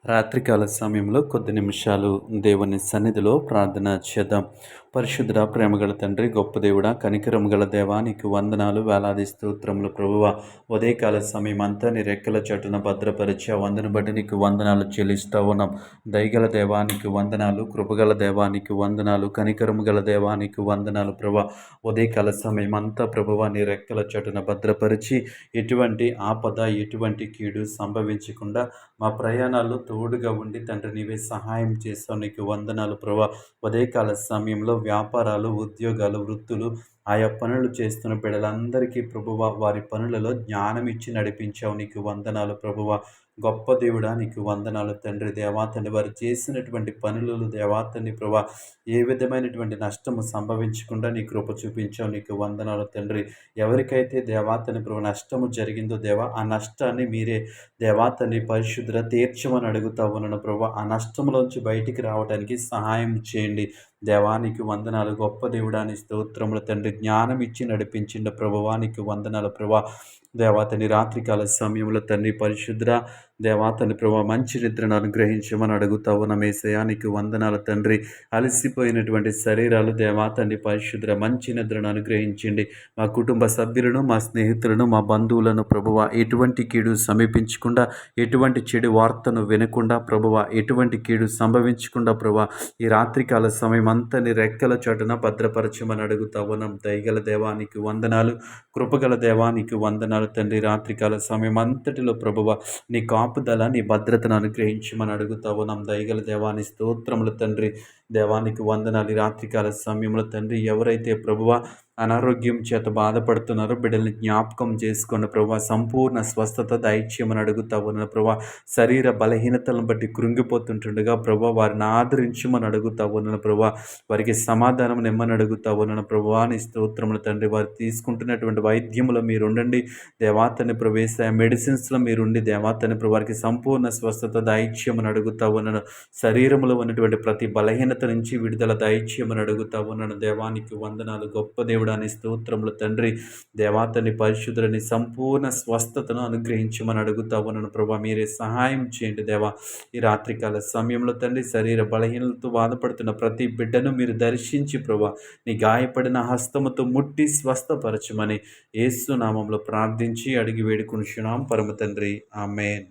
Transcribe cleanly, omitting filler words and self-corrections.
రాత్రికాల సమయంలో కొద్ది నిమిషాలు దేవుని సన్నిధిలో ప్రార్థన చేద్దాం. పరిశుద్ధుడా, ప్రేమగల తండ్రి, గొప్ప దేవుడా, కనికరము గల దేవా, నీకు వందనాలు, వేలాది స్తోత్రములు ప్రభువా. ఉదయకాల సమయం అంతా నీ రెక్కల చాటున భద్రపరిచి ఆ వందను బట్టి నీకు వందనాలు చెల్లిస్తా ఉన్నాం. దయగల దేవా నీకు వందనాలు, కృపగల దేవా నీకు వందనాలు, కనికరము గల దేవా నీకు వందనాలు ప్రభా. ఉదయకాల సమయం అంతా ప్రభువా నీ రెక్కల చాటున భద్రపరిచి ఎటువంటి ఆపద, ఎటువంటి కీడు సంభవించకుండా మా ప్రయాణాల్లో తోడుగా ఉండి తండ్రి నీవే సహాయం చేస్తావు. నీకు వందనాలు ప్రభా. ఉదయకాల సమయంలో వ్యాపారాలు, ఉద్యోగాలు, వృత్తులు, ఆయా పనులు చేస్తున్న బిడ్డలందరికీ ప్రభువ వారి పనులలో జ్ఞానం ఇచ్చి నడిపించావు. నీకు వందనాలు ప్రభువ. గొప్ప దేవుడా నీకు వందనాలు తండ్రి. దేవాతండ్రి వారు చేసినటువంటి పనులలో దేవాతండ్రి ప్రభా ఏ విధమైనటువంటి నష్టము సంభవించకుండా నీ కృప చూపించావు. నీకు వందనాలు తండ్రి. ఎవరికైతే దేవాతండ్రి ప్రభు నష్టము జరిగిందో దేవా, ఆ నష్టాన్ని మీరే దేవాతండ్రి పరిశుద్ధ తీర్చమని అడుగుతా ఉన్నాను ప్రభా. ఆ నష్టంలోంచి బయటికి రావడానికి సహాయం చేయండి. దేవానికి వందనాలు. గొప్ప దేవుడాని స్తోత్రములు తండ్రి. జ్ఞానం ఇచ్చి నడిపించిండు ప్రభువానికి వందనాలు ప్రభా. దేవాతని రాత్రికాల సమయంలో తండ్రి పరిశుద్ర దేవాతని ప్రభా మంచి నిద్రను అనుగ్రహించమని అడుగుతా ఉన్నాం యేసయ్యా. నీకు వందనాలు తండ్రి. అలసిపోయినటువంటి శరీరాలు దేవాతని పరిశుద్ర మంచి నిద్రను అనుగ్రహించండి. మా కుటుంబ సభ్యులను, మా స్నేహితులను, మా బంధువులను ప్రభువ ఎటువంటి కీడు సమీపించకుండా, ఎటువంటి చెడు వార్తను వినకుండా ప్రభువ ఎటువంటి కీడు సంభవించకుండా ప్రభా ఈ రాత్రికాల సమయం అంతా నీ రెక్కల చాటున భద్రపరచమని అడుగుతా ఉన్నాం. దయగల దేవానికి వందనాలు, కృపగల దేవానికి వందనాలు తండ్రి. రాత్రికాల సమయం అంతటిలో ప్రభువ నీ కాపుదల, నీ భద్రతను అనుగ్రహించమని అడుగుతా ఉన్నాం. దయగల దేవాని స్తోత్రములు తండ్రి. దేవానికి వందనాలు. రాత్రికాల సమయంలో తండ్రి ఎవరైతే ప్రభువ అనారోగ్యం చేత బాధపడుతున్నారో బిడ్డల్ని జ్ఞాపకం చేసుకున్న ప్రభా సంపూర్ణ స్వస్థత దయచేయమని అడుగుతా ఉన్నాను ప్రభా. శరీర బలహీనతలను బట్టి కృంగిపోతుంటుండగా ప్రభా వారిని ఆదరించమని అడుగుతా ఉన్నాను ప్రభా. వారికి సమాధానం నిమ్మని అడుగుతా ఉన్నాను ప్రభా. నీ స్తోత్రములు తండ్రి. వారు తీసుకుంటున్నటువంటి వైద్యములో మీరు ఉండండి దేవాతని ప్రవేశ మెడిసిన్స్లో మీరుండి దేవాతని వారికి సంపూర్ణ స్వస్థత దయచేయమని అడుగుతా ఉన్నాను. శరీరంలో ఉన్నటువంటి ప్రతి బలహీనత నుంచి విడుదల దయచేయమని అడుగుతా ఉన్నాను. దేవానికి వందనాలు. గొప్ప దేవుడాని స్తోత్రములు తండ్రి. దేవాతని పరిశుద్ధులని సంపూర్ణ స్వస్థతను అనుగ్రహించమని అడుగుతా ఉన్నాను ప్రభా. మీరే సహాయం చేయండి దేవా. ఈ రాత్రికాల సమయంలో తండ్రి శరీర బలహీనలతో బాధపడుతున్న ప్రతి బిడ్డను మీరు దర్శించి ప్రభా నీ గాయపడిన హస్తముతో ముట్టి స్వస్థపరచమని యేసు నామంలో ప్రార్థించి అడిగి వేడుకొనుచున్నాం పరమ తండ్రి. ఆమేన్.